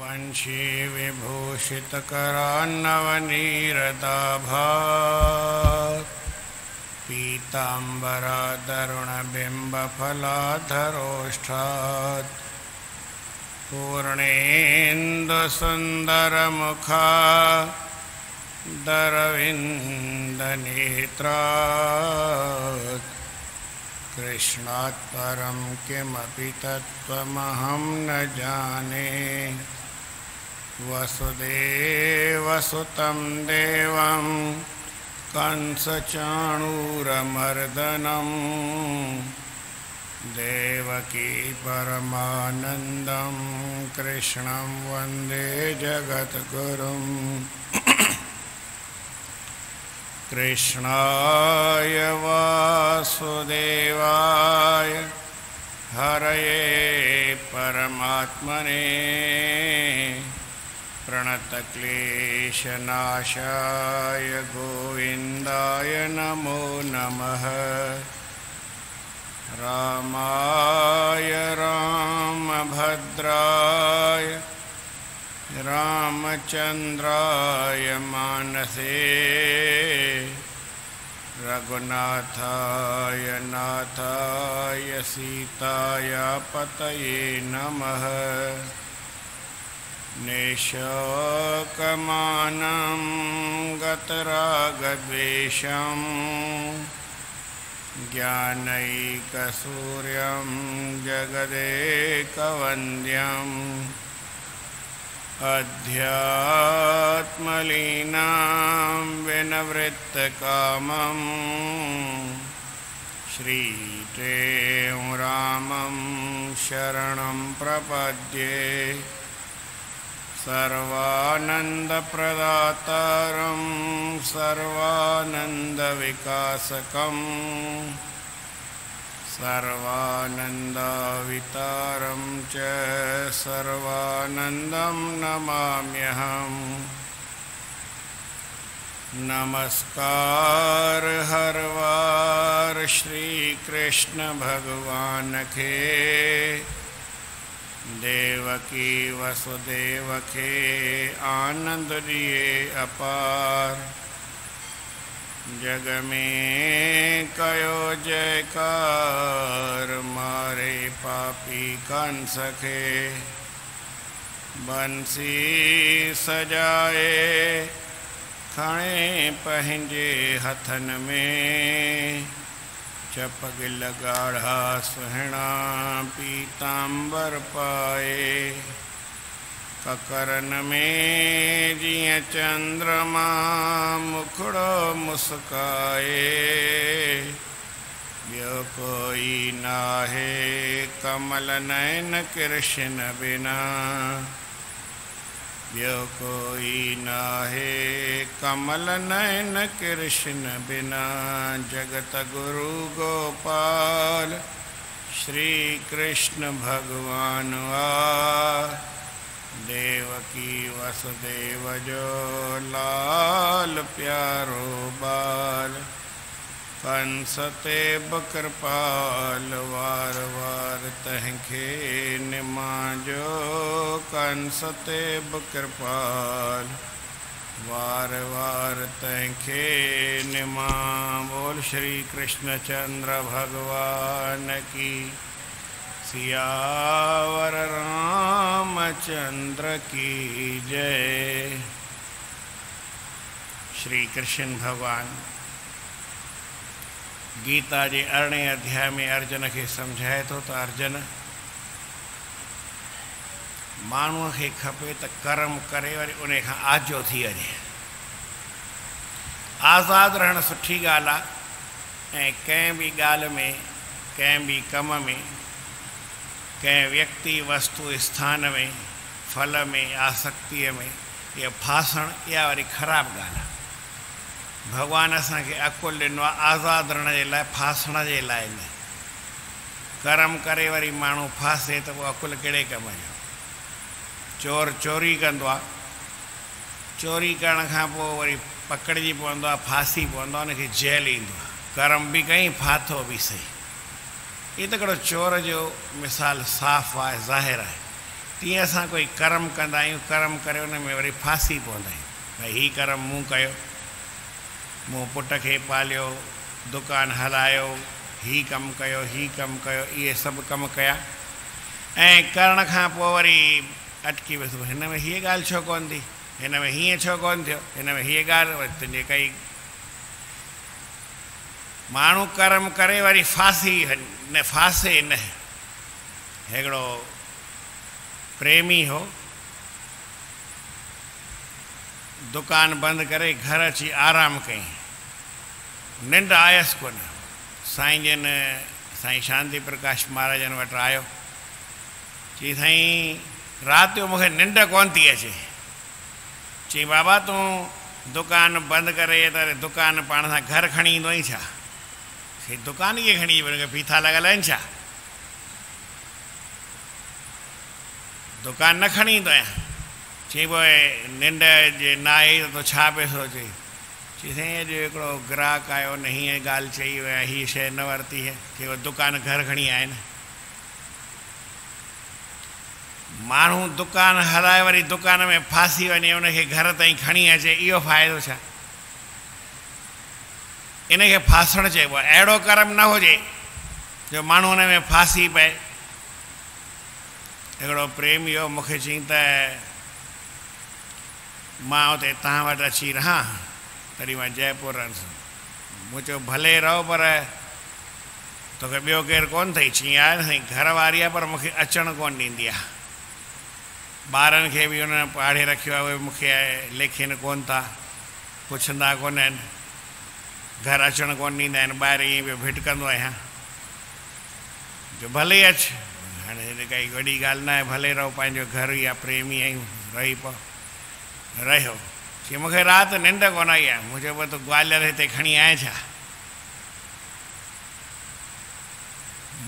वंशी विभूषितकरान्नवनीरदाभात् पीताम्बरादरुणबिम्बफलाधरोष्ठात् पूर्णेन्दुसुन्दरमुखा दरविन्दनेत्रात् कृष्णात् परं किमपि तत्त्वमहं न जाने। वसुदेवसुतं देवं कंसचाणूरमर्दनं देवकी परमानन्दं कृष्णं वन्दे जगद्गुरुम्। कृष्णाय वासुदेवाय हरये परमात्मने प्रणतक्लेशनाशाय गोविन्दाय नमो नमः। रामाय रामभद्राय रामचन्द्राय मानसे रघुनाथाय नाथाय सीताय पतये नमः। निशोकमानं गतरागद्वेषं ज्ञानैकसूर्यं जगदेकवन्द्यम् अध्यात्मलीनां विनवृत्तकामं श्रीतें रामं शरणं प्रपद्ये। सर्वानन्दप्रदातारं सर्वानन्दविकासकं सर्वानन्दावितारं च सर्वानन्दं नमाम्यहम्। नमस्कार हर वार श्री कृष्ण भगवान के देवकी वसुदेव के आनंद दिए अपार। जग में कयो जयकार मारे पापी कंस के बंसी सजाए खणे पंहिंजे हथन में चपगिल गाढ़ा सुहिणा पीतांबर पाए। ककरन में जिया चंद्रमा मुखड़ो मुस्काए ब्यो कोई नाहे कमल नयन कृष्ण बिना ब्यो कोई नाहे कमल नयन कृष्ण बिना। जगत गुरु गोपाल श्री कृष्ण भगवान आ देवकी वसुदेव जो लाल प्यारो बाल। कंस ते बकृपाल वार वार तहखे निमाजो कंस ते बकृपाल वार वार तहखे निमा। बोल श्री कृष्णचंद्र भगवान की सियावर रामचंद्र की जय। श्री कृष्ण भगवान गीता जे 18 अध्याय में अर्जुन के समझाए तो अर्जुन माण्हूअ खे खपे त कर्म करे वरी उन खां आजो थी वञे। आज़ादु रहणु सुठी ॻाल्हि आहे ऐं कंहिं बि ॻाल्हि में कंहिं बि कम में कंहिं व्यक्ति वस्तु स्थान में फल में आसक्तिअ में इहा फासण इहा वरी ख़राबु ॻाल्हि आहे। भगवान असांखे अकुल ॾिनो आहे आज़ादु रहण जे लाइ, फासण जे लाइ न। कर्म करे वरी माण्हू फासे त पोइ अकुल कहिड़े कम जो। चोर चोरी कंदो आहे, चोरी करण खां पोइ वरी पकड़िजी पवंदो आहे, फासी पवंदो आहे, उनखे जेल ईंदो आहे। कर्म बि कई फाथो बि सही। ये तो हिकिड़ो चोर जो मिसाल साफ़ आहे, ज़ाहिर आहे। तीअं असां कोई कर्म कंदा आहियूं, कर्म करे उन में वरी फासी पवंदा आहियूं। भई हीउ कर्म मूं कयो, मूं पुट खे पालियो, दुकानु हलायो, हीउ कमु कयो, हीउ कमु कयो, इहे सभु कमु कया ऐं करण खां पोइ वरी अटकी वियुसि, हिन में हीअ ॻाल्हि छो कोन थी, हिन में हीअं छो कोन थियो, हिन में हीअ ॻाल्हि, वरी तुंहिंजे कई। माण्हू कर्म करे वरी फासी न फासे न। हिकिड़ो प्रेमी हो, दुकानु बंदि करे घर अची आराम कयईं, निंड आयसि कोन। साईं जन साईं शांति प्रकाश महाराजनि वटि आयो, चई साईं राति जो मूंखे निंड कोन थी अचे। चई बाबा तूं दुकानु बंदि करे त दुकानु पाण सां घर खणी ईंदो आहीं छा? चई दुकानु कीअं खणी ईंदो, बीठा लॻल आहिनि छा? दुकानु न खणी ईंदो आहियां। चई पोइ निंड जे न आई त छा पियो सोचे? चई साईं अॼु हिकिड़ो ग्राहक आयो न हीअं ॻाल्हि चई वियो, हीअ शइ न वरिती है, चई उहो दुकानु घर खणी आया आहिनि। माण्हू दुकानु हलाए वरी दुकान में फासी वञे, उनखे घर ताईं खणी अचे, इहो फ़ाइदो छा? इनखे फासणु चइबो आहे। अहिड़ो कर्म न हुजे जो माण्हू हुन में फासी पए। हिकिड़ो प्रेमी हो, मूंखे चई त मां हुते तव्हां वटि अची रहां, तॾहिं मां जयपुर रहंदुसि। मूं चयो भले रहो, पर तोखे ॿियो केरु कोन अथई? चई आहे न साईं, घर वारी आहे पर मूंखे अचणु कोन ॾींदी आहे। ॿारनि खे बि हुन पाढ़े रखियो आहे, उहे मूंखे लेखिन कोन था, पुछंदा कोन आहिनि, घर अचणु कोन ॾींदा आहिनि, ॿाहिरि ईअं पियो भिटकंदो आहियां। जो भले अचु, हाणे हेॾे काई वॾी ॻाल्हि न आहे, भले रहो, पंहिंजो घर ई आहे, प्रेमी आहियूं, रही पओ, रहियो। चई मूंखे राति निंड कोन आई आहे। मूं चयो तूं ग्वालियर हिते खणी आए छा?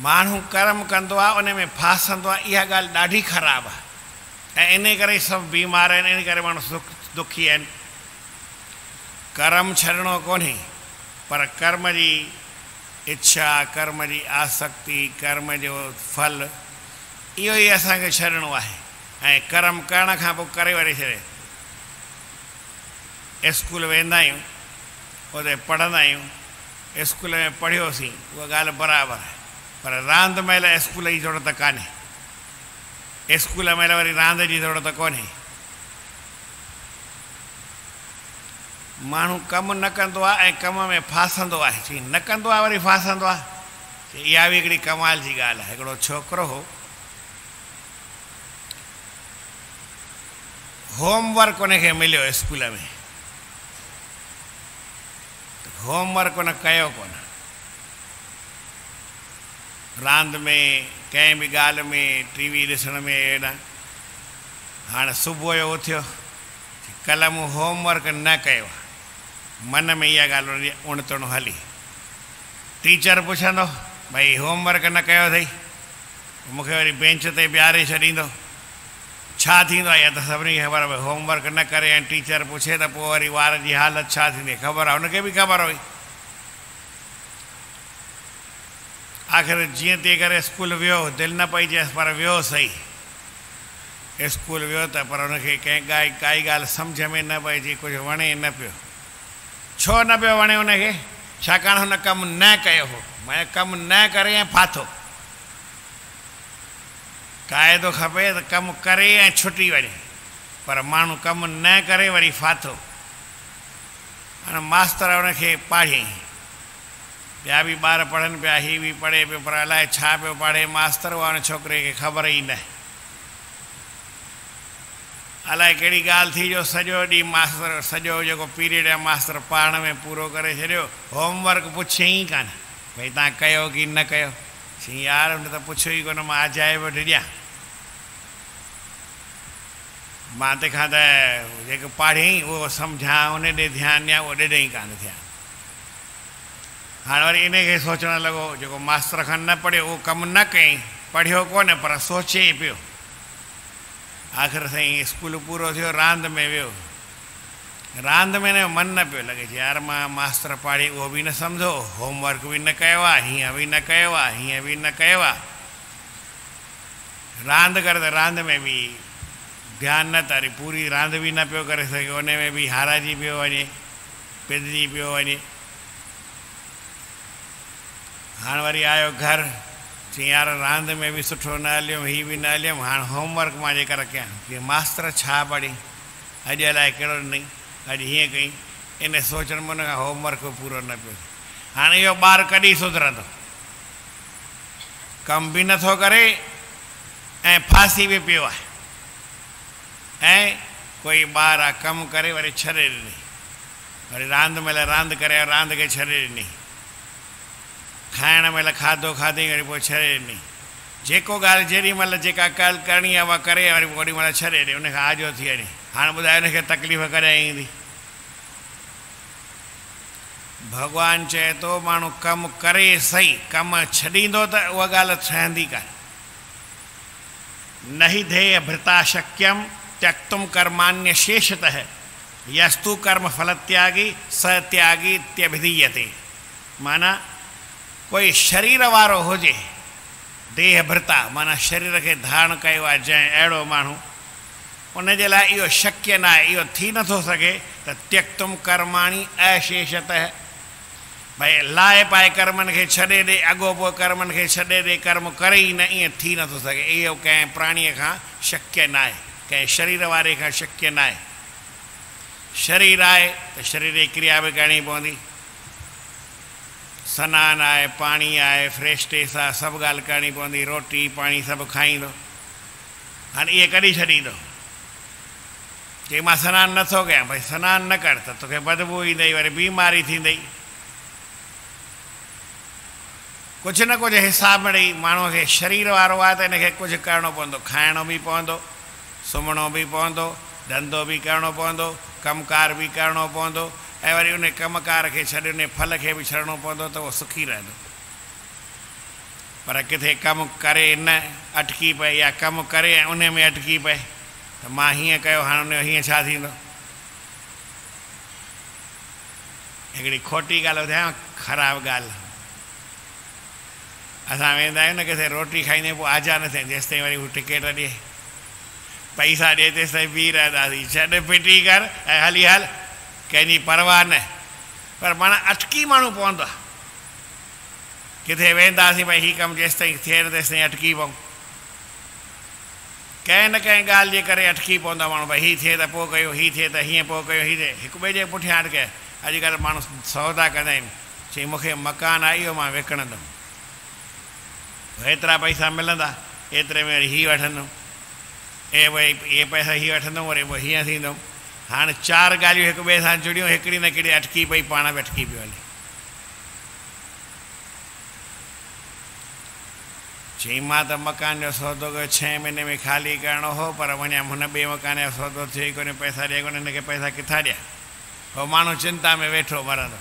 माण्हू कर्म कंदो आहे, उन में फासंदो आहे, इहा ॻाल्हि ॾाढी ख़राबु आहे ऐं इन करे सभु बीमार आहिनि, इन करे माण्हू दुखी आहिनि। कर्म छॾिणो कोन्हे, पर कर्म जी इच्छा, कर्म जी आसक्ति, कर्म जो फल, इहो ई असांखे छॾिणो आहे। ऐं कर्म करण खां पोइ करे वरी छॾे। स्कूल वेंदा आहियूं, उते पढ़ंदा आहियूं, स्कूल में पढ़ियोसीं, उहा ॻाल्हि बराबरि आहे, पर रांदि महिल स्कूल जी ज़रूरत कान्हे, स्कूल महिल वरी रांदि जी ज़रूरत कोन्हे। माण्हू कमु न कंदो आहे ऐं कम में फासंदो आहे। चई न कंदो आहे वरी फासंदो आहे। इहा बि हिकिड़ी कमाल जी ॻाल्हि आहे। हिकिड़ो छोकिरो हो, होमवर्क उनखे मिलियो स्कूल में, होमवर्क उन कयो कोन। रांदि में, कंहिं बि ॻाल्हि में, टीवी ॾिसण में हेॾा। हाणे सुबुह जो उथियो, कल्ह मूं होमवर्क न कयो, मन में इहा ॻाल्हि उणितणो हली। टीचर पुछंदो भई होमवर्क न कयो अथई, मूंखे वरी बेंच ते बीहारे छॾींदो। छा थींदो आहे इहा त सभिनी खे ख़बर आहे, होमवर्क न करे ऐं टीचर पुछे त पोइ वरी वार जी हालति छा थींदी, ख़बर आहे, हुनखे बि ख़बर हुई। आख़िर जीअं तीअं करे स्कूल वियो, दिलि न पई चएसि पर वियो सही। स्कूल वियो त पर हुनखे कंहिं काई ॻाल्हि सम्झ में न पई अचे, कुझु वणे न पियो। छो न पियो वणे हुनखे? छाकाणि हुन कमु न कयो हो। मैं कमु न करे ऐं फाथो। क़ाइदो खपे त कमु करे ऐं छुटी वञे, पर माण्हू कमु न करे वरी फाथो। हाणे मास्तर हुनखे पाढ़ियईं, ॿिया बि ॿार पढ़नि पिया, हीअ बि पढ़े पियो, पर अलाए छा पियो पढ़े मास्तर, उहा हुन छोकिरे खे ख़बर ई न। अलाए कहिड़ी ॻाल्हि थी जो सॼो ॾींहुं मास्तर, सॼो जेको पीरियड आहे मास्तर पढ़ण में पूरो करे छॾियो, होमवर्क पुछियईं कान भई तव्हां कयो की न कयो। चई यार हुन त पुछियो ई कोन, मां अजायब वटि ॾियां, मां तंहिंखां त जेको पाढ़ियईं उहो सम्झां, उन ॾे ध्यानु ॾियां, उहो ॾिनई कान ध्यानु। हाणे वरी इनखे सोचणु लॻो, जेको मास्तर खां न पढ़ियो उहो कमु न कयईं, पढ़ियो कोन पर सोचे पियो। आख़िर साईं स्कूल पूरो थियो, रांदि में वियो, रांदि में न मन न पियो लॻे। यार मां मास्तर पाढ़ी उहो बि न सम्झो, होमवर्क बि न कयो आहे, हीअं बि न कयो आहे, हीअं बि न कयो आहे। रांदि कर त रांदि में बि ध्यानु न तारी, पूरी रांदि बि न पियो करे सघे, उन में बि हाराइजी पियो वञे, पिदिजी पियो वञे। हाणे वरी आयो घर, चई यार रांदि में बि सुठो न हलियुमि, हीअ बि न हलियुमि, हाणे होमवर्क मां जेकर कयां, की मास्तर छा पढ़ी, अॼु अलाए कहिड़ो ॾिनई, अॼु हीअं कई, इन सोचण में हुन खां होमवर्क पूरो न पियो। हाणे इहो ॿारु कॾहिं सुधरंदो? कमु बि नथो करे ऐं फासी बि पियो आहे। ऐं कोई ॿारु आहे कमु करे वरी छॾे ॾिनई, वरी रांदि महिल रांदि करे रांदि खे छॾे ॾिनई, खाइण महिल खाधो खाधई वरी पोइ छॾे ॾिनई, जेको ॻाल्हि जेॾी महिल जेका ॻाल्हि करणी आहे उहा करे वरी पोइ ओॾी महिल छॾे ॾे, उनखां आजो थी वञे। हाणे ॿुधायो हुनखे तकलीफ़ कॾहिं ईंदी? भॻवानु चए थो माण्हू कमु करे सही, कमु छॾींदो त उहा ॻाल्हि ठहंदी कान। न हि धेय भृता शक्यम त्यक्तुम कर्मान्य शेषतः यस्तु कर्म फलत्यागी स त्यागी त्यभिधीयते। माना कोई शरीर वारो हुजे, देह भृता माना शरीर खे धारण कयो आहे जंहिं, अहिड़ो माण्हू, उनजे लाइ इहो शक्य न आहे, इहो थी नथो सघे त त्यक्तुम कर्माणी अशेषतः, भई लाहे पाए कर्मनि खे छॾे ॾे, अॻोपो कर्मनि खे छॾे ॾे, कर्म करे ई न, ईअं थी नथो सघे। इहो कंहिं प्राणीअ खां शक्य न आहे, कंहिं शरीर वारे खां शक्य न आहे। शरीर आहे त शरीर जी क्रिया बि करणी पवंदी, सनानु आहे, पाणी आहे, फ्रेश टेस आहे, सभु ॻाल्हि करणी पवंदी, रोटी पाणी सभु खाईंदो। हाणे इहे कॾहिं छॾींदो? की मां सनानु नथो कयां, भई सनानु न कर त तोखे बदबू ईंदई, वरी बीमारी थींदई। कुझु न कुझु हिसाब मिड़ई माण्हूअ खे शरीर वारो आहे त हिनखे कुझु करिणो पवंदो, खाइणो बि पवंदो, सुम्हणो बि पवंदो, धंधो बि करिणो पवंदो, कमकार बि करिणो पवंदो, ऐं वरी उन कमकार खे छॾे उन फल खे बि छॾिणो पवंदो त उहो सुखी रहंदो। पर किथे कमु करे न अटकी पए, या कमु करे ऐं उन में अटकी पए त मां हीअं कयो, हाणे उन जो हीअं छा थींदो? हिकिड़ी खोटी ॻाल्हि ॿुधायांव, ख़राबु ॻाल्हि। असां वेंदा आहियूं न किथे रोटी खाईंदे, पोइ आजा न थिए जेसि ताईं वरी हू टिकेट ॾिए, पैसा ॾिए, तेसि ताईं बीह रहंदासीं, छॾ फिटी कर ऐं हली हल, कंहिंजी परवाह न। पर माना अटकी माण्हू पवंदो आहे, किथे वेंदासीं भई हीउ कमु जेसि ताईं थिए तेसि ताईं अटकी पऊं, कंहिं न कंहिं ॻाल्हि जे करे अटकी पवंदो आहे माण्हू, भई हीअ थिए त पोइ कयो, हीअ थिए त हीअं पोइ कयो, हीअ थिए, हिक ॿिए जे पुठियां अटके। अॼुकल्ह माण्हू सौदा कंदा आहिनि, चई मूंखे मकान आहे इहो मां विकिणंदुमि, एतिरा पैसा मिलंदा, एतिरे में वरी हीअ वठंदुमि, ऐं भई इहे पैसा हीअ वठंदुमि, वरी पोइ हीअं थींदुमि। हाणे चारि ॻाल्हियूं हिक ॿिए सां जुड़ियूं, हिकिड़ी न हिकिड़ी अटकी पई, पाण बि अटकी पियो हले। चई मां त मकान जो सौदो कयो, 6 महीने में ख़ाली करिणो हो, पर वञा हुन ॿिए मकान जो सौदो थियो ई कोन्हे, पैसा ॾिए कोन्हे, हिनखे पैसा किथां ॾियां? पोइ माण्हू चिंता में वेठो मरंदो,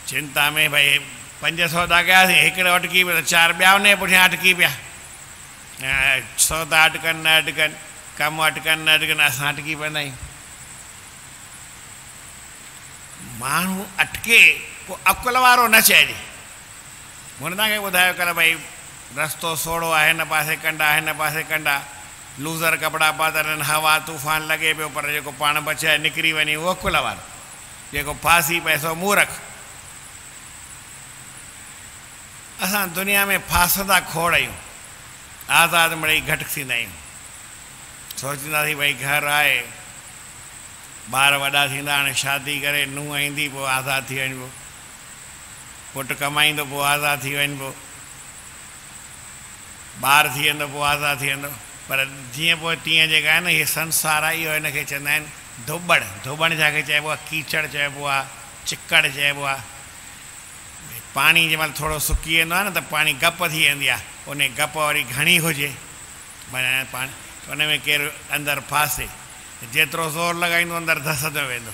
चिंता में भई 5 सौदा कयासीं, हिकिड़ो अटकी पियो त 4 ॿिया उन जे पुठियां अटकी पिया, सौदा अटकनि न अटकनि, कमु अटकनि न अटकनि, असां अटकी पवंदा आहियूं। माण्हू अटके पोइ अकुल वारो न चइजे। हुन तव्हांखे ॿुधायो कल्ह भई रस्तो सोड़ो आहे, हिन पासे कंडा, हिन पासे कंडा, लूज़र कपिड़ा पातल आहिनि, हवा तूफ़ान लॻे पियो, पर जेको पाण बचाए निकिरी वञे उहो अकुल वारो, जेको फासी पए सो मूर्ख। असां दुनिया में फासंदा खोड़ आहियूं, आज़ादु मिड़ई घटि थींदा आहियूं। सोचींदासीं भई घर आहे, ॿार वॾा थींदा, हाणे शादी करे नूंहं ईंदी, पोइ आज़ादु थी वञिबो, पुटु कमाईंदो, पोइ आज़ादु थी वञिबो, ॿार थी वेंदो, पोइ आज़ादु थी वेंदो। पर जीअं पोइ तीअं जेका आहे न, इहे संसार आहे, इहो हिनखे चवंदा आहिनि धोॿड़। धोॿड़ जंहिंखे चइबो आहे, कीचड़ चइबो आहे, चिकड़ चइबो आहे। पाणी जंहिंमहिल थोरो सुकी वेंदो आहे न, त पाणी गप थी वेंदी आहे, उन गप वरी घणी हुजे माना पाणी, उन में केरु अंदरि फासे, जेतिरो ज़ोर लॻाईंदो अंदरि धसंदो वेंदो,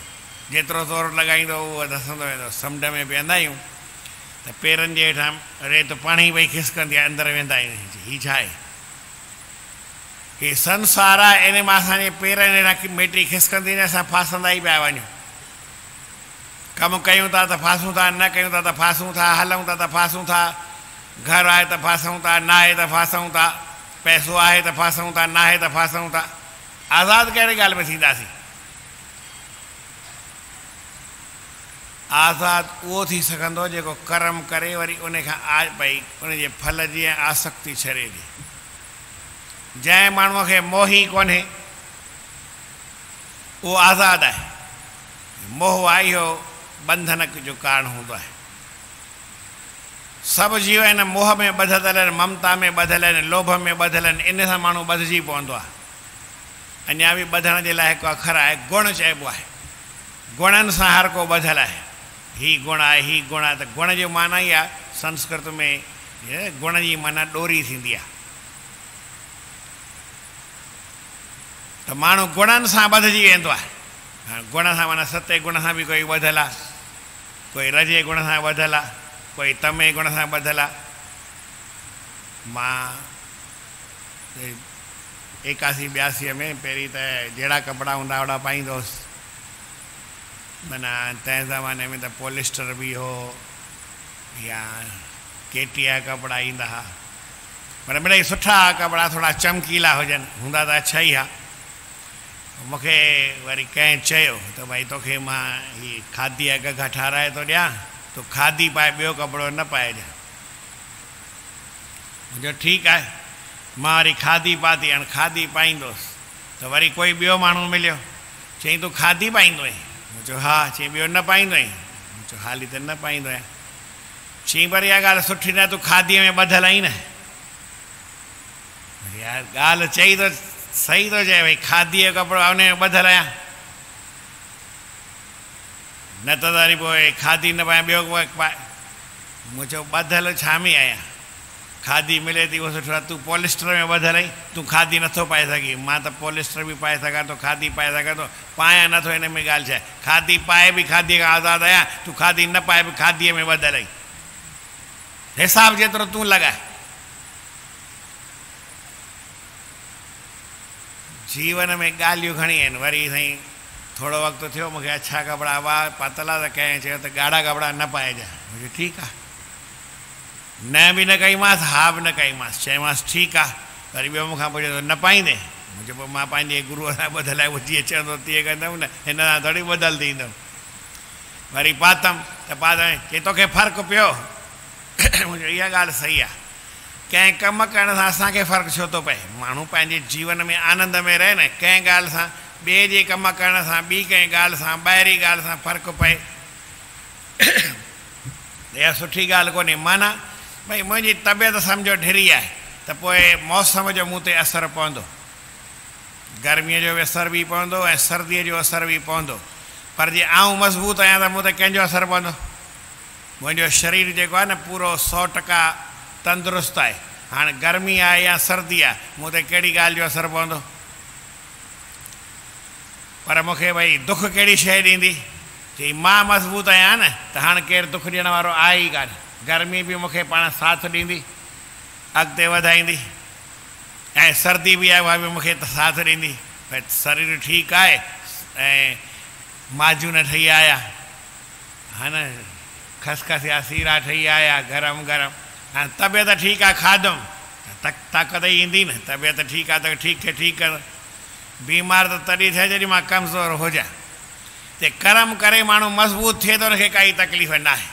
जेतिरो ज़ोर लॻाईंदो उहो धसंदो वेंदो। समुंड में वेंदा आहियूं त पेरनि जे हेठां रेत पाणी भई खिसकंदी आहे, अंदरि वेंदा आहियूं, हीअ छा आहे? हीअ संसार आहे, इन मां असांजे पेरनि हेठां मेटी खिसकंदी न, असां फासंदा ई पिया वञूं। कमु कयूं था त फासूं था, न कयूं था त फासूं था, हलूं था त फासूं था, घर आहे त फासूं था, न आहे त फासूं था, पैसो आहे त फासूं था, न आहे त फासूं था। आज़ादु कहिड़े ॻाल्हि में थींदासीं? आज़ादु उहो थी सघंदो जेको कर्म करे वरी उन खां भई उनजे फल जी आसक्ति छॾे ॾे। जंहिं माण्हूअ खे मोह ई कोन्हे उहो आज़ादु आहे। मोह आहे इहो बंधन जो कारण हूंदो आहे। सभु जीव आहिनि मोह में ॿधल आहिनि, ममता में ॿधल आहिनि, लोभ में ॿधल आहिनि, इन सां माण्हू ॿधिजी पवंदो आहे। अञा बि ॿधण जे लाइ हिकु अखर आहे, गुण चइबो आहे। गुणनि सां हर को ॿधल आहे। हीउ गुण आहे, हीउ गुण आहे। त गुण जो माना ई आहे संस्कृत में गुण जी माना ॾोरी थींदी आहे। त माण्हू गुणनि सां ॿधिजी वेंदो आहे। गुण सां माना सते गुण सां बि कोई ॿधल आहे, कोई रजे गुण सां ॿधल आहे, कोई तमे गुण सां ॿधल आहे। मां 81-82 में पहिरीं त जहिड़ा कपिड़ा हूंदा ओड़ा पाईंदो हुउसि। माना तंहिं ज़माने में त पॉलिस्टर बि हो या केटी जा कपिड़ा ईंदा हुआ, पर मिड़ई सुठा कपिड़ा थोरा चमकीला हुजनि, हूंदा त अच्छा ई आहे। मूंखे वरी कंहिं चयो त भई तोखे मां हीअ खादी जा गॻा ठाराए थो ॾियां, तूं खादी पाए, ॿियो कपिड़ो न पाइजांइ। मुंहिंजो ठीकु आहे। मां वरी खादी पाती, हाणे खादी पाईंदुसि त वरी कोई ॿियो माण्हू मिलियो, चईं तूं खादी पाईंदो आहीं? मूं चयो हा। चईं ॿियो न पाईंदो आहीं? मूं चयो हाली त न पाईंदो आहियां। चईं पर इहा ॻाल्हि सुठी न, तूं खादीअ में ॿधल आहीं न। यार ॻाल्हि चई त सही थो चए, भई खादीअ जो कपिड़ो उन में ॿधल आहियां, न त वरी पोइ खादी न पाए ॿियो पाए। मूं चयो ॿधल छा में आहियां, खादी मिले थी उहो सुठो आहे। तूं पॉलिस्टर में ॿधल आहीं, तूं खादी नथो पाए सघीं। मां त पॉलिस्टर बि पाए सघां थो, खादी पाए सघां थो, पायां नथो। हिन में ॻाल्हि छा आहे? खादी पाए बि खादीअ खां आज़ादु आहियां, तूं खादी न पाए बि खादीअ में ॿधल आहीं। हिसाब जेतिरो तूं लॻाए। जीवन में ॻाल्हियूं घणी आहिनि। वरी साईं थोरो वक़्तु थियो, मूंखे अच्छा कपिड़ा वाह पातल आहे, त कंहिं चयो त ॻाढ़ा कपिड़ा न पाइजांइ। मुंहिंजो ठीकु आहे, न बि न कईमांसि, हा बि न कईमांसि, चयोमांसि ठीकु आहे। वरी ॿियो मूंखां पुछे त न पाईंदे? मुंहिंजो पोइ मां पंहिंजे गुरूअ सां ॿधल आहे, उहो जीअं चवंदो तीअं कंदुमि न, हिन सां थोरी ॿधल थींदुमि। वरी पातमि त पातमि की तोखे फ़र्क़ु पियो? मुंहिंजो इहा ॻाल्हि सही आहे। कंहिं कमु करण सां असांखे फ़र्क़ु छो थो पए? माण्हू पंहिंजे जीवन में आनंद में रहे न। कंहिं ॻाल्हि सां, ॿिए जे कमु करण सां, ॿी कंहिं ॻाल्हि सां, ॿाहिरी ॻाल्हि सां फ़र्क़ु पए, इहा सुठी ॻाल्हि कोन्हे। माना भई मुंहिंजी तबियत सम्झो ढिरी आहे त पोइ मौसम जो मूं ते असरु पवंदो, गर्मीअ जो बि असरु बि पवंदो ऐं सर्दीअ जो असरु बि पवंदो। पर जे आउं मज़बूत आहियां त मूं ते कंहिंजो असरु पवंदो? मुंहिंजो शरीर जेको आहे न पूरो 100% तंदुरुस्त आहे। हाणे गर्मी आहे या सर्दी आहे, मूं ते कहिड़ी ॻाल्हि जो असरु पवंदो? पर मूंखे भई दुख कहिड़ी शइ ॾींदी? चई मां मज़बूत आहियां न, त हाणे केरु दुख ॾियण वारो आहे ई कान। गर्मी बि मूंखे पाण साथ ॾींदी, अॻिते वधाईंदी, ऐं सर्दी बि आहे उहा बि मूंखे साथ ॾींदी। भई शरीर ठीकु आहे ऐं माजून ठही आया, हा न, खसखस या सीरा ठही आया गरम गरम। हाणे तबियत ठीकु आहे, खाधुमि त ताक़त ई ईंदी न। तबियत ठीकु आहे त ठीकु ठीकु कर। बीमार त तॾहिं थिए जॾहिं मां कमज़ोर हुजां। ते कर्म करे माण्हू मज़बूत थिए थो, हुनखे काई तकलीफ़ न आहे।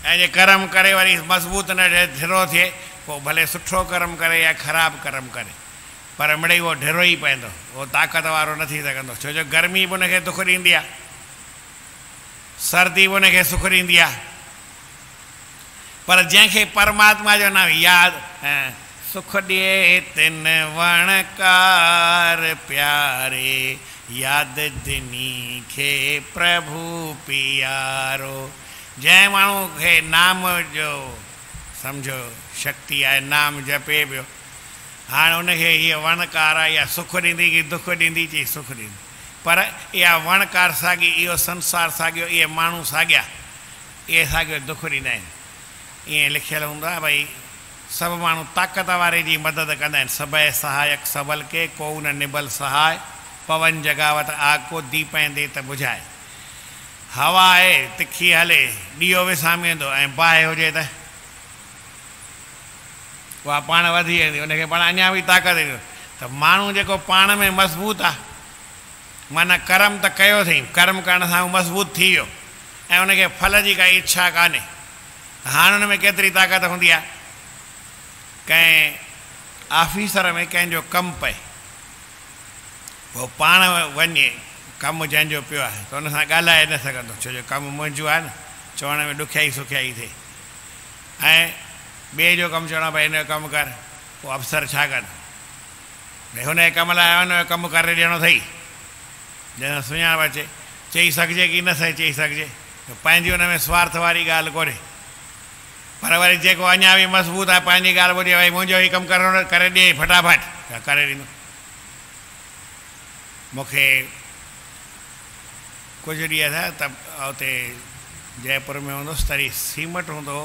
ऐं जे कर्म करे वरी मज़बूत न ढिरो थिए, पोइ भले सुठो कर्म करे या ख़राबु कर्म करे, पर मिड़ई उहो ढिरो ई पवंदो, उहो ताक़त वारो न थी सघंदो। छो जो गर्मी बि हुनखे दुख ॾींदी आहे, सर्दी बि हुनखे सुख ॾींदी आहे। पर जंहिंखे परमात्मा जो नाम यादि, सुख ॾिए तिन वणकार प्यारे, यादि दिनी खे प्रभु पियारो। जंहिं माण्हू खे नाम जो सम्झो शक्ति आहे, नाम जपे पियो, हाणे उनखे हीअ वणकार आहे, इहा सुख ॾींदी की दुख ॾींदी? चई सुख ॾींदी। पर इहा वणकार साॻी, इहो संसार साॻियो, इहे माण्हू साॻिया, इहे साॻियो दुख ॾींदा आहिनि। ईअं लिखियलु हूंदो आहे भई सभु माण्हू ताक़त वारे जी मदद कंदा आहिनि। सभई सहायक सबल के को न निबल सहाय, पवन जगावत आग को दीपैं दे त बुझाए। हवा आहे तिखी हले, ॾीओ विसामे वेंदो, ऐं बाहि हुजे त उहा पाण वधी वेंदी, उनखे पाण अञा बि ताक़त ईंदी। त माण्हू जेको पाण में मज़बूत आहे, माना कर्म त कयो अथई, कर्म करण सां उहो मज़बूत थी वियो ऐं उनखे फल जी काई इच्छा कान्हे। हाणे हुन में केतिरी ताक़त हूंदी आहे, कंहिं ऑफिसर में कंहिंजो कमु पए, पोइ पाण वञे, कमु जंहिंजो पियो आहे त हुन सां ॻाल्हाए न सघंदो, छो जो कमु मुंहिंजो आहे न, चवण में ॾुखियाई सुखियाई थिए। ऐं ॿिए जो कमु चवणो भई हिन जो कमु कर, पोइ अफ़सर छा कनि, भई हुन जे कम लाइ हुन जो कमु करे ॾियणो अथई, जंहिंसां सुञाणप अचे, चई सघिजे की न चई सघिजे, पंहिंजी हुन में स्वार्थ वारी ॻाल्हि कोन्हे। पर वरी जेको अञा बि मज़बूत आहे, पंहिंजी ॻाल्हि ॿुधी भई मुंहिंजो ई कमु करणो, करे ॾिए फटाफट, त करे ॾींदो। मूंखे कुझु ॾींहं थिया त उते जयपुर में हूंदुसि, तॾहिं सीमट हूंदो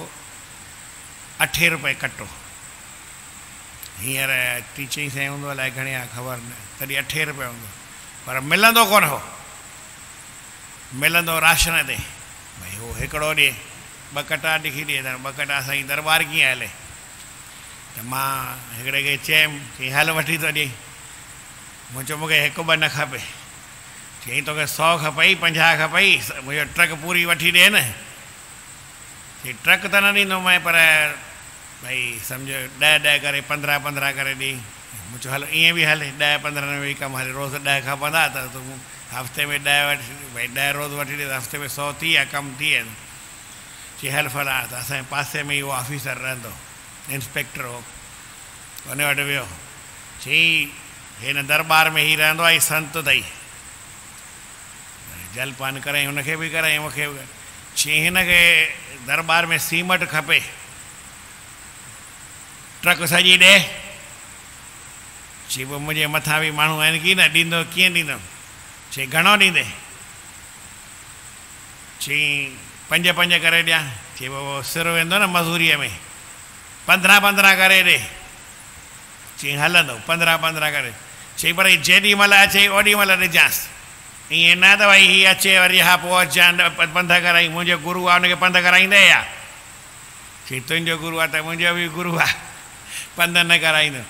8 रुपए कटो, हींअर टीचई साईं हूंदो अलाए घणे आहे ख़बर न, तॾहिं 8 रुपए हूंदो, पर मिलंदो कोन हो, मिलंदो राशन ते, भई उहो हिकिड़ो ॾिए, 2 कटा लिखी ॾिए, त 2 कटा साईं दरबार कीअं हले। त मां हिकिड़े खे चयुमि चई हल वठी थो ॾिए, मूं चयो मूंखे 1-2 न खपे, चई तोखे 100 खपई 50 खपई, मुंहिंजो ट्रक पूरी वठी ॾिए न। चई ट्रक त न ॾींदोमांइ, पर भई सम्झो 10-10 करे 15-15 करे ॾेई। मूं चयो हलो ईअं बि हले, 10-15 में बि कमु हले, रोज़ 10 खपंदा त तूं हफ़्ते में 10 वठी, भई 10 रोज़ वठी ॾे त हफ़्ते में 100 थी विया, कमु थी विया। चई हल फला, त असांजे पासे में ई उहो ऑफिसर रहंदो, इंस्पेक्टर हो, हुन वटि वियो, चई हिन दरबार में ई रहंदो आहे, संत अथई, जलपान कराई, हुनखे बि कराई, मूंखे बि। चई हिनखे दरबार में सीमट खपे, ट्रक सॼी ॾे। चई पोइ मुंहिंजे मथां बि माण्हू आहिनि की न, ॾींदो कीअं ॾींदुमि। चई घणो ॾींदे। चई 5-5 करे ॾियां। चई पोइ सिर वेंदो न मज़ूरीअ में, 15-15 करे ॾे। चई हलंदो 15-15 करे। चई पर जेॾी महिल अचे ओॾी महिल ॾिजांसि, ईअं न त भई हीअ अचे वरी हा पोइ अचां पंध कराई, मुंहिंजो गुरू आहे हुनखे पंध कराईंदे या। चई तुंहिंजो गुरू आहे त मुंहिंजो बि गुरू आहे, पंध न कराईंदो।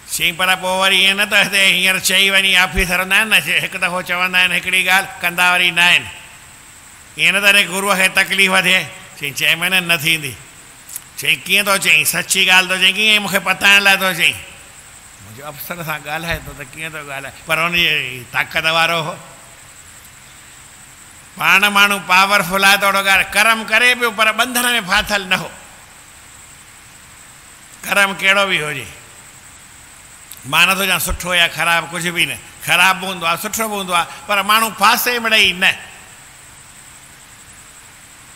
चई पर पोइ वरी ईअं न त हिते हींअर चई वञी ऑफिसर हूंदा आहिनि न, हिकु दफ़ो चवंदा आहिनि हिकिड़ी ॻाल्हि, कंदा वरी न आहिनि। ईअं न त हिन गुरूअ खे तकलीफ़ थिए। चई 6 महीने न थींदी। चई कीअं थो चई, सची ॻाल्हि थो चई कीअं, मूंखे पताइण लाइ थो चई। मुंहिंजो अफ़सर सां ॻाल्हाए थो त कीअं थो ॻाल्हाए, पर हुनजी ताक़त वारो हो। पाण माण्हू पावरफुल आहे त ओड़ो ॻाल्हि कर्म करे पियो, पर बंधन में फाथल न हो। कर्म कहिड़ो बि हुजे, मां नथो चवां सुठो या ख़राबु, कुझु बि न, ख़राबु बि हूंदो आहे सुठो बि हूंदो आहे, पर माण्हू फासे मिड़ई न।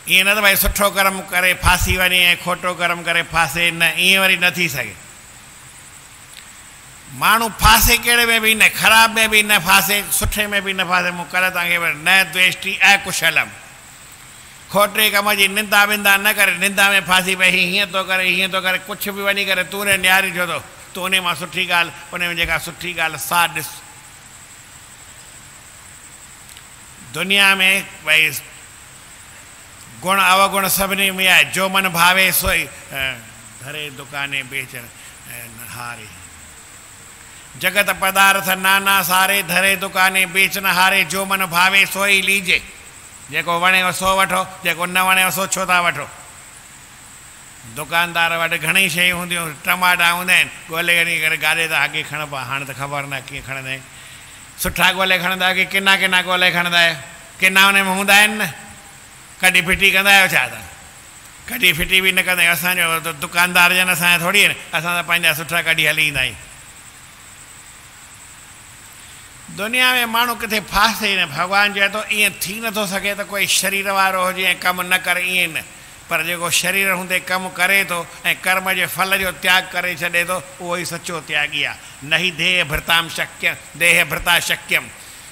ईअं न त भई सुठो कर्म करे फासी वञे ऐं खोटो कर्म करे फासे न, ईअं वरी न थी सघे। माण्हू फासे कहिड़े में बि न, ख़राब में बि न फासे, सुठे में बि न फासे। मूं कल्ह तव्हांखे न द्वेष्टि अकुशलम, खोटे कम जी निंदा विंदा न करे, निंदा में फासी पई हीअं थो करे हीअं थो करे, कुझु बि वञी करे तूं न्यारी छो थो, तूं उन मां सुठी ॻाल्हि, उन में जेका सुठी ॻाल्हि सा ॾिस। दुनिया में भई गुण अवगुण सभिनी में आहे, जो मन भावे सोई धरे दुकाने बेचण हारे, जगत पदार्थ नाना सारे, धरे दुकाने बेचण हारे, जो मन भावे सोई लीजे। जेको वणेव सो वठो, जेको न वणेव सो छो था वठो। दुकानदार वटि घणेई शयूं हूंदियूं, टमाटा हूंदा आहिनि, ॻोल्हे ॻोल्हे करे गाॾे त अॻे खणबा, हाणे त ख़बर न कीअं खणंदा आहिनि। सुठा ॻोल्हे खणंदा आहियो की किना किना ॻोल्हे खणंदा आहियो, किना हुन में हूंदा आहिनि न, कॾहिं फिटी कंदा आहियो छा तव्हां, कॾहिं फिटी बि न कंदा आहियो। असांजो दुकानदार जन असांजा थोरी आहिनि, असां त पंहिंजा सुठा कढी हली ईंदा आहियूं। दुनिया में माण्हू किथे फासे ई न, भॻवानु चए थो ईअं थी नथो सघे त कोई शरीर वारो हुजे ऐं कमु न करे, ईअं न, पर जेको शरीर हूंदे कमु करे थो ऐं कर्म जे फल जो त्याग करे छॾे थो, उहो ई सचो त्यागी आहे। न ही देह भृताम शक्य, देह भृता शक्यम,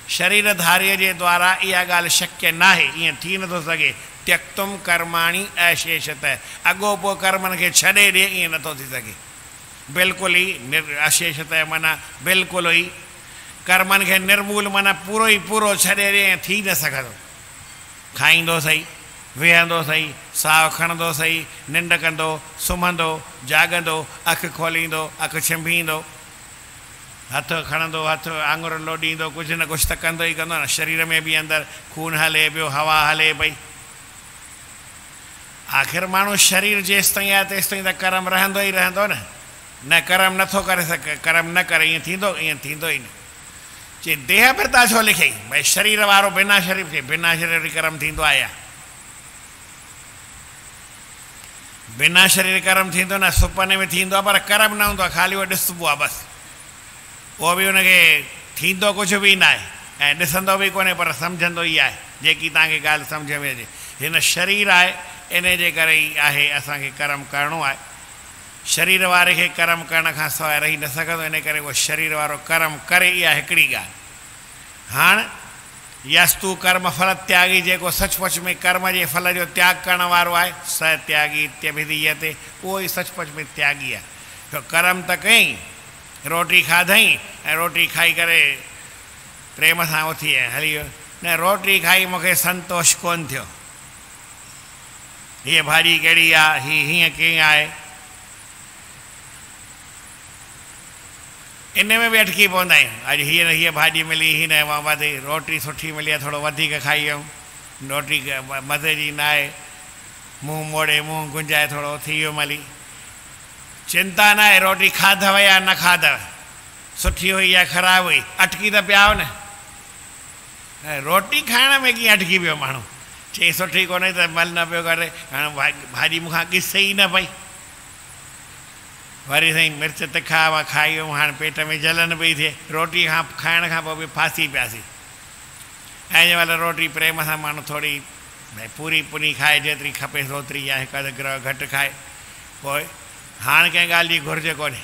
शरीरधारीअ जे द्वारा इहा ॻाल्हि शक्य न आहे, ईअं थी नथो सघे। त्यक्तुम कर्माणी अशेषत, अॻो पोइ कर्मनि खे छॾे ॾिए, ईअं नथो थी सघे। बिल्कुलु ई अशेषत माना बिल्कुलु ई कर्मनि खे निर्मूल माना पूरो ई पूरो छॾे ॾिए, थी न सघंदो। खाईंदो सही, वेहंदो सही, साहु खणंदो सही, निंड कंदो, सुम्हंदो, जाॻंदो, अखि खोलींदो, अखि छिंभींदो, हथ खणंदो, हथ आङुर लोॾींदो, कुझु न कुझु त कंदो ई कंदो न। शरीर में बि अंदरि खून हले पियो, हवा हले पई। आख़िर माण्हू शरीर जेसि ताईं आहे तेसि ताईं त कर्म रहंदो ई रहंदो न। न कर्म नथो करे सघे, कर्म न करे ईअं थींदो ई न। चई देह पिता छो लिखई, भई शरीर वारो बिना शरीर खे, बिना शरीर कर्म थींदो आहे या? बिना शरीर कर्म थींदो न, सुपने में थींदो आहे पर कर्म न हूंदो आहे, ख़ाली उहो ॾिसबो आहे बसि। उहो बि हुनखे थींदो कुझु बि न आहे ऐं ॾिसंदो बि कोन्हे, पर सम्झंदो ई आहे जेकी तव्हांखे ॻाल्हि सम्झ में अचे। हिन शरीर आहे, इन जे करे ई आहे असांखे कर्म करिणो आहे। शरीर वारे खे कर्म करण खां सवाइ रही न सघंदो, इन करे उहो शरीर वारो कर्म करे, इहा हिकिड़ी ॻाल्हि। हाणे यस्तु कर्म फल त्यागी, जेको सचमुच में कर्म जे फल जो त्याग करण वारो आहे, स त्यागी इत्यभिधीयते, उहो ई सचमुच में त्यागी आहे। छो कर्म त कई, रोटी खाधई ऐं रोटी खाई करे प्रेम सां उथी ऐं हली वियो। न, रोटी खाई मूंखे संतोष कोन थियो, हीअ भाॼी कहिड़ी आहे, हीअं कीअं आहे, इन में बि अटकी पवंदा आहियूं। अॼु हीअ भाॼी मिली, हिन वधी रोटी सुठी मिली आहे, थोरो वधीक खाई वियूं, रोटी मज़े जी न आहे, मुंहुं मोड़े मुंहुं गुंजाए थोरो थी वियो मली। चिंता न आहे, रोटी खाधव या न खाधव, सुठी हुई या ख़राबु हुई, अटकी त पिया न। रोटी खाइण में कीअं अटकी पियो माण्हू, चई सुठी कोन्हे त मल न पियो करे, हाणे भाॼी मूंखां ॾिसे ई न पई, वरी साईं मिर्च तिखा हुआ खाई वियूं, हाणे पेट में जलन पई थिए, रोटी खां खाइण खां पोइ बि फासी पियासीं। ऐं जंहिं महिल रोटी प्रेम सां माण्हू थोरी भई पूरी पूरी खाए, जेतिरी खपे ओतिरी, या हिकु अधु ग्रह घटि खाए, पोइ हाणे कंहिं ॻाल्हि जी घुरिज कोन्हे,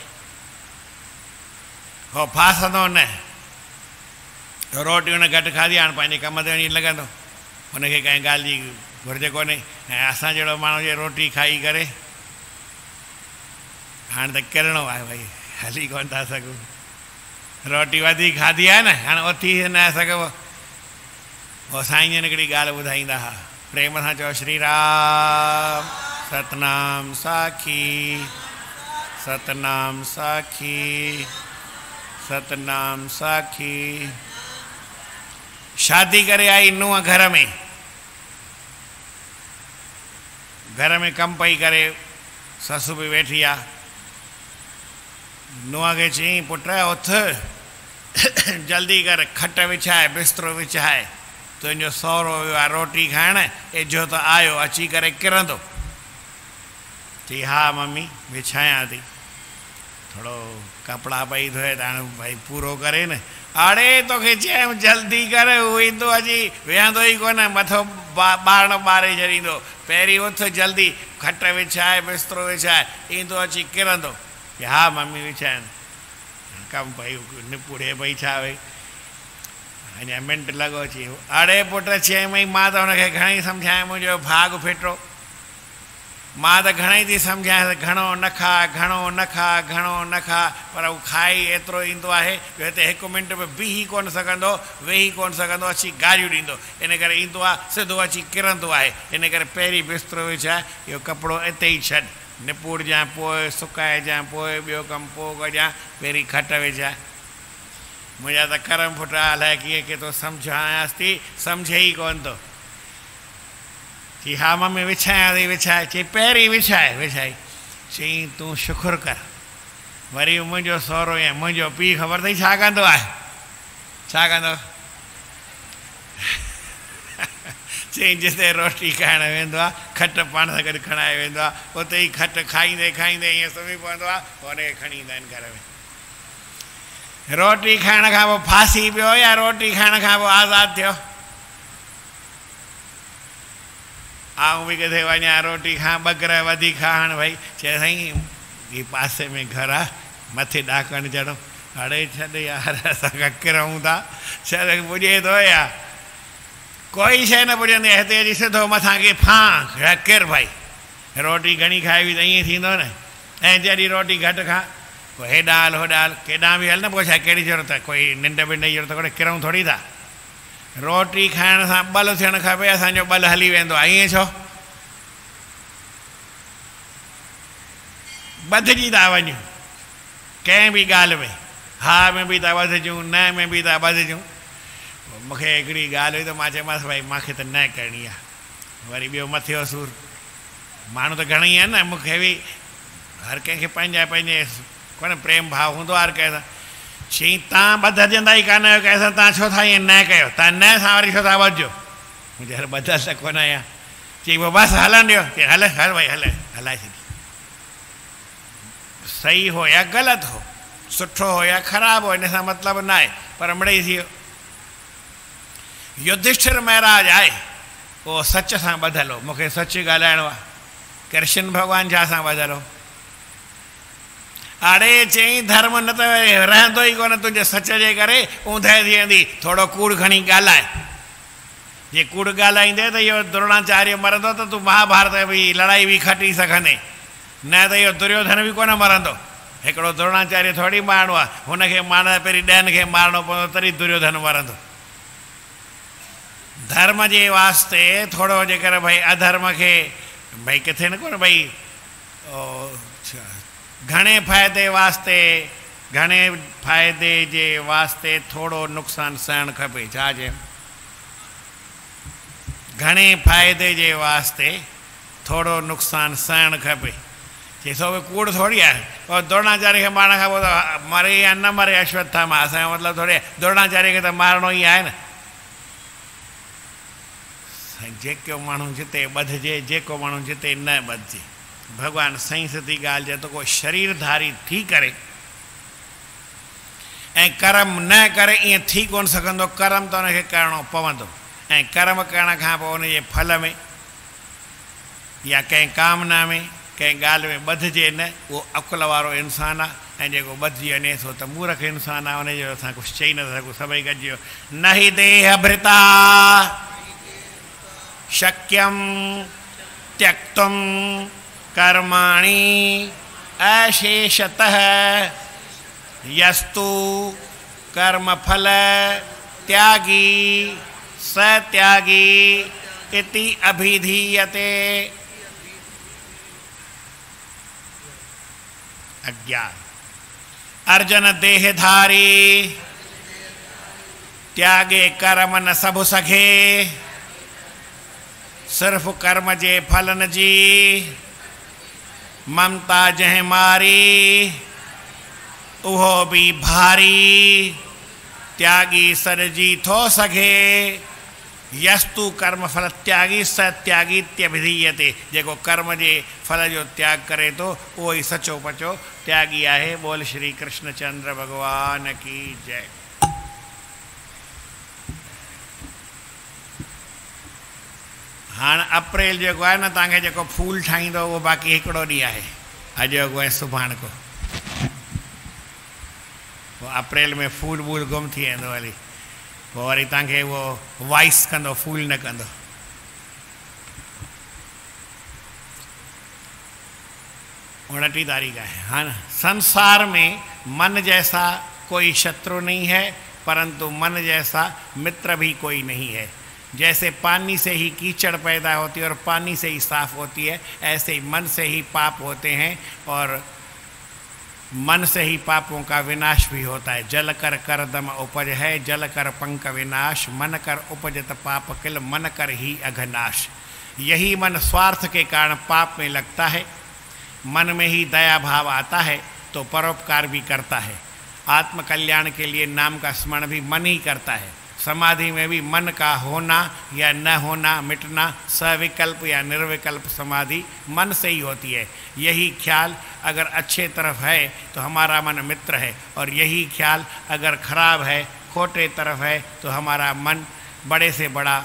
हो फासंदो न। रोटी हुन घटि खाधी, हाणे पंहिंजे कम ते वञी लॻंदो, हुनखे कंहिं ॻाल्हि जी घुरिज कोन्हे। ऐं असां जहिड़ो माण्हू जे रोटी खाई करे हाणे त किरिणो आहे, भई हली कोन था सघूं, रोटी वधीक खाधी आहे न, हाणे उथी न सघबो। पोइ साईं जन हिकिड़ी ॻाल्हि ॿुधाईंदा हुआ, प्रेम सां चओ श्री राम सतनाम साखी, सतनाम साखी, सतनाम साखी। शादी करे आई नूंहं घर में कमु पई करे, ससु बि वेठी आहे, नूंहं खे चई पुट उथ, जल्दी कर, खट विछाए, बिस्तरो विछाए, तुंहिंजो सहुरो वियो आहे रोटी खाइण, एजो त आयो, अची करे किरंदो। चई हा मम्मी विछायां थी, थोरो कपिड़ा पई धोए त हाणे भई पूरो करे न। अड़े तोखे चयमि जल्दी कर, हू ईंदो अची वेहंदो ई कोन, मथो ॿारणो ॿारे छॾींदो, पहिरीं उथ जल्दी, खट विछाए, बिस्तरो विछाए, ईंदो अची किरंदो। हा मम्मी विछाइनि, कमु पई निपुड़े पई छा भई, अञा मिंट लॻो अची। अड़े पुट चई मई, मां त हुनखे घणेई सम्झायां, मुंहिंजो भाॻु फिटो, मां त घणेई थी सम्झायांसि, घणो न खा, घणो न खा, घणो न खा, पर हू खाई एतिरो ईंदो आहे जो हिते हिकु मिंट बि बीही कोन सघंदो, वेही कोन सघंदो, अची गारियूं ॾींदो, इन करे ईंदो आहे सिधो अची किरंदो आहे। इन करे पहिरीं बिस्तरो विछाए, इहो कपिड़ो हिते ई छॾ, निपुड़जांइ, पोइ सुकाइजांइ, पोइ ॿियो कमु पोइ कजांइ, पहिरीं खट विझाए। मुंहिंजा त करम फुटा, अलाए कीअं केतिरो सम्झायांसि थी, सम्झे ई कोन थो। चई हा मम्मी विछायां थी, विछाए। चई पहिरीं विछाई। चई तूं शुखुरु कर। वरी मुंहिंजो सहुरो या मुंहिंजो पीउ ख़बर अथई छा कंदो आहे, छा कंदो? चई जिते रोटी खाइण वेंदो आहे, खट पाण सां गॾु खणाए वेंदो आहे, उते ई खट खाईंदे ईअं सुम्ही पवंदो आहे, हुनखे खणी ईंदा आहिनि घर में। रोटी खाइण खां पोइ फासी पियो या रोटी खाइण खां पोइ आज़ादु थियो? आऊं बि किथे वञा रोटी खां, ॿ ग्रह वधीक खाइण, भई चए साईं ही पासे में घर आहे, मथे ॾाकणु चढ़ो। अड़े छॾ यार, असां किरऊं था, छॾ पुॼे थो या कोई शइ न पुॼंदी आहे, हिते अची सिधो मथां खे फां किर भाई, रोटी घणी खाई हुई त ईअं थींदो न। ऐं जॾहिं रोटी घटि खा, पोइ हेॾां हल होॾां हल, केॾां बि हल न, पोइ छा कहिड़ी ज़रूरत आहे, कोई निंड बिंड जी ज़रूरत कोन्हे, किरऊं थोरी था। रोटी खाइण सां ॿल थियणु खपे, असांजो ॿल हली वेंदो आहे, ईअं छो? ॿधिजी था वञूं कंहिं बि ॻाल्हि में, हा में बि था ॿधिजूं, न में बि था ॿधिजूं। मूंखे हिकिड़ी ॻाल्हि हुई त मां चयोमांसि भई मूंखे त न करणी आहे, वरी ॿियो मथे जो सूरु, माण्हू त घणेई आहिनि न, मूंखे बि हर कंहिंखे पंहिंजा पंहिंजे कोन प्रेम भाव हूंदो आहे हर कंहिं सां। चई तव्हां ॿधजंदा ई कान आहियो कंहिंसां, तव्हां छो था ईअं न कयो, तव्हां न सां वरी छो था ॿधिजो? मुंहिंजे हर ॿधल त कोन आहियां। चई पोइ बसि हलनि ॾियो, हल हल भई हल, हलाए छॾी। सही हो या ग़लति हो, सुठो हो या ख़राबु हो, हिन सां मतिलबु न आहे, पर मिड़ेई थी वियो। युधिष्ठिर महाराज आहे, उहो सच सां ॿधल हो, मूंखे सच ॻाल्हाइणो आहे। कृष्ण भॻवानु छा सां ॿधल हो? अड़े चई धर्म न त रहंदो ई कोन तुंहिंजे सच जे करे, ऊंधे थी वेंदी, थोरो कूड़ खणी ॻाल्हाए। जे कूड़ ॻाल्हाईंदे त इहो द्रोणाचार्य मरंदो त तूं महाभारत बि लड़ाई बि खटी सघंदे, न त इहो दुर्योधन बि कोन मरंदो। हिकिड़ो द्रोणाचार्य थोरी मारणो आहे, हुनखे मारण पहिरीं 10 खे मारणो पवंदो तॾहिं दुर्योधन मरंदो। धर्म जे वास्ते थोरो जेकर भई अधर्म खे भई किथे न कोन भई घणे फ़ाइदे वास्ते, घणे फ़ाइदे जे वास्ते थोरो नुक़सानु सहणु खपे। छा चए? घणे फ़ाइदे जे वास्ते थोरो नुक़सानु सहणु खपे। चए सो बि कूड़ थोरी आहे, और द्रोणाचार्य खे मारण खां पोइ त मरे या न मरे अश्वत्थामा, असांजो मतिलबु थोरी द्रोणाचार्य खे त मारणो ई आहे न। जेको माण्हू जिते ॿधिजे, जेको माण्हू जिते न ॿधिजे। भॻवानु सही सिधी ॻाल्हि चए त को शरीरधारी थी करे ऐं कर्म न करे ईअं थी कोन सघंदो, कर्म त हुनखे करिणो पवंदो, ऐं कर्म करण खां पोइ उनजे फल में या कंहिं कामना में कंहिं ॻाल्हि में ॿधिजे न, उहो अकुल वारो इंसानु आहे। ऐं जेको ॿधिजी वञे थो त मूर्ख इंसानु आहे, उनजो असां कुझु चई नथा सघूं। सभई गॾिजो, न हि देह भृता शक्यम त्यक्तुम कर्माणि अशेषतः यस्तु कर्मफल त्यागी सत्यागी इति अभिधीयते। अज्ञान। अर्जुन देहधारी त्यागे कर्म न सबु सघे, सिर्फ़ कर्म जे फलन जी ममता जंहिं मारी, उहो बि भारी त्यागी सॾिजी थो सघे। यस्तु कर्म फल त्यागी सत्यागी त्यभिधीयते। जेको कर्म जे फल जो त्याग करे थो उहो ई सचो पचो त्यागी आहे। बोल श्री कृष्णचंद्र भगवान की जय। हाँ अप्रैल जेको आहे न, तव्हांखे जेको फूल ठाहींदो उहो बाक़ी हिकिड़ो ॾींहुं आहे, अॼु अॻो ऐं सुभाणे को। पोइ अप्रैल में फूल वूल गुम थी वेंदो, वरी पोइ वरी तव्हांखे उहो वाइस कंदो, फूल न कंदो। 29 तारीख है। हाँ ना। संसार में मन जैसा कोई शत्रु नहीं है, परंतु मन जैसा मित्र भी कोई नहीं है। जैसे पानी से ही कीचड़ पैदा होती है और पानी से ही साफ होती है, ऐसे ही मन से ही पाप होते हैं और मन से ही पापों का विनाश भी होता है। जल कर कर दम उपज है, जल कर पंक विनाश, मन कर उपजत पाप किल, मन कर ही अघनाश। यही मन स्वार्थ के कारण पाप में लगता है। मन में ही दया भाव आता है तो परोपकार भी करता है। आत्म कल्याण के लिए नाम का स्मरण भी मन ही करता है। समाधि में भी मन का होना या न होना, मिटना, सविकल्प या निर्विकल्प समाधि मन से ही होती है। यही ख्याल अगर अच्छे तरफ है तो हमारा मन मित्र है, और यही ख्याल अगर खराब है, खोटे तरफ है, तो हमारा मन बड़े से बड़ा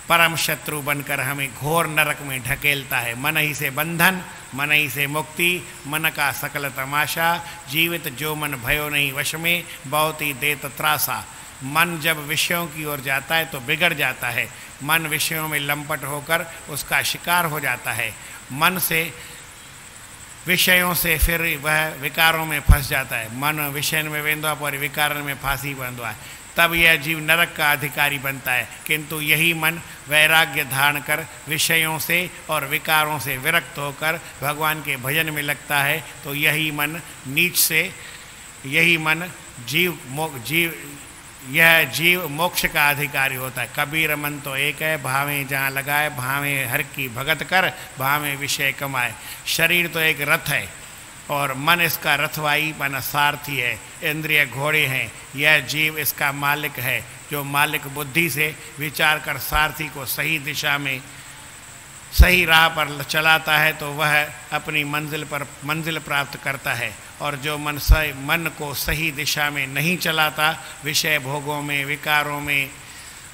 परम शत्रु बनकर हमें घोर नरक में ढकेलता है। मन ही से बंधन, मन ही से मुक्ति, मन का सकल तमाशा, जीवित जो मन भयो नहीं वश में, बहुत ही देत त्रासा। मन जब विषयों की ओर जाता है तो बिगड़ जाता है। मन विषयों में लंपट होकर उसका शिकार हो जाता है। मन से विषयों से फिर वह विकारों में फंस जाता है। मन विषय में वेंदो आहे, पोइ वरी विकारनि में फासी पवंदो आहे। तब यह जीव नरक का अधिकारी बनता है। किंतु यही मन वैराग्य धारण कर विषयों से और विकारों से विरक्त होकर भगवान के भजन में लगता है तो यही मन नीच से, यही मन यह जीव मोक्ष का अधिकारी होता है। कबीर मन तो एक है, भावें जहाँ लगाए, भावें हर की भगत कर, भावें विषय कमाए। शरीर तो एक रथ है और मन इसका रथवाई मन सारथी है, इंद्रिय घोड़े हैं। यह जीव इसका मालिक है, जो मालिक बुद्धि से विचार कर सारथी को सही दिशा में सही राह पर चलाता है तो वह अपनी मंजिल प्राप्त करता है। और जो मन को सही दिशा में नहीं चलाता, विषय भोगों में विकारों में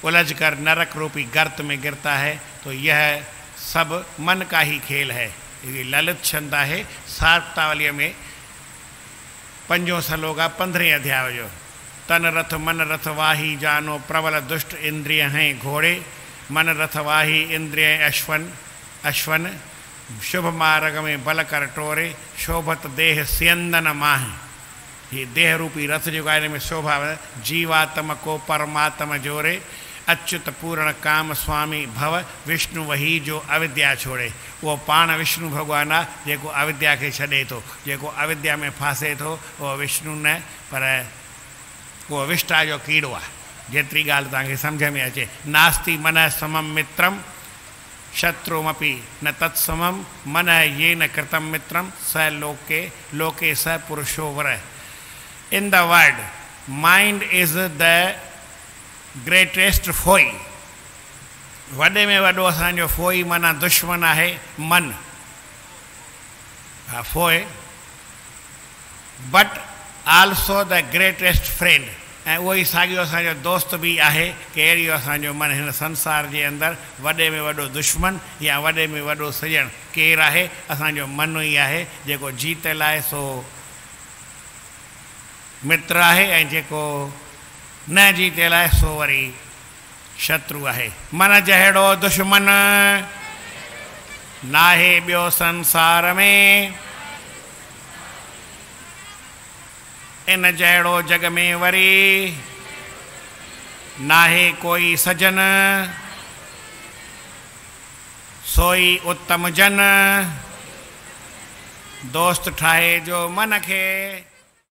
उलझकर नरक रूपी गर्त में गिरता है, तो यह सब मन का ही खेल है। ये ललित छंद है सार्वतावल्य में 5 सलोगा 15 अध्याय जो तन रथ मन रथ वाही जानो प्रबल दुष्ट इंद्रिय हैं घोड़े, मन रथ वाही इंद्रिय अश्वन शुभ मार्ग में बल कर टोरे, शोभत देह स्यंदन माह। ये देह रूपी रथ जो गायने में शोभा जीवात्म को परमात्मा जोरे, अच्युत पूर्ण काम स्वामी भव विष्णु वही जो अविद्या छोड़े। वो पाण विष्णु भगवान आहे जेको अविद्या के छॾे थो, जेको अविद्या में फासे थो वो विष्णु न, पर वो विष्टा जो कीड़ो आहे। जेतिरी ॻाल्हि तव्हांखे सम्झ में अचे। नास्ति मन समम मित्रम शत्रुमपि न तत्समम मन येन कृतम मित्रम स लोके स पुरुषो वर। In the word mind is the greatest foe. वॾे में वॾो असांजो फोई माना दुश्मन आहे मन, foe, but also the greatest friend. ऐं उहो ई साॻियो असांजो दोस्त बि आहे कि अहिड़ियो असांजो मन हिन संसार जे अंदरि वॾे में वॾो दुश्मन या वॾे में वॾो सॼण केरु आहे? असांजो मन ई आहे, जेको जीतल आहे सो मित्र आहे ऐं जेको न जीतल आहे सो वरी शत्रु आहे। मन जहिड़ो दुश्मन नाहे ॿियो संसार में, इन जहिड़ो जग में वरी नाहे कोई सजन, सोई उत्तम जन। दोस्त ठाहे जो मन खे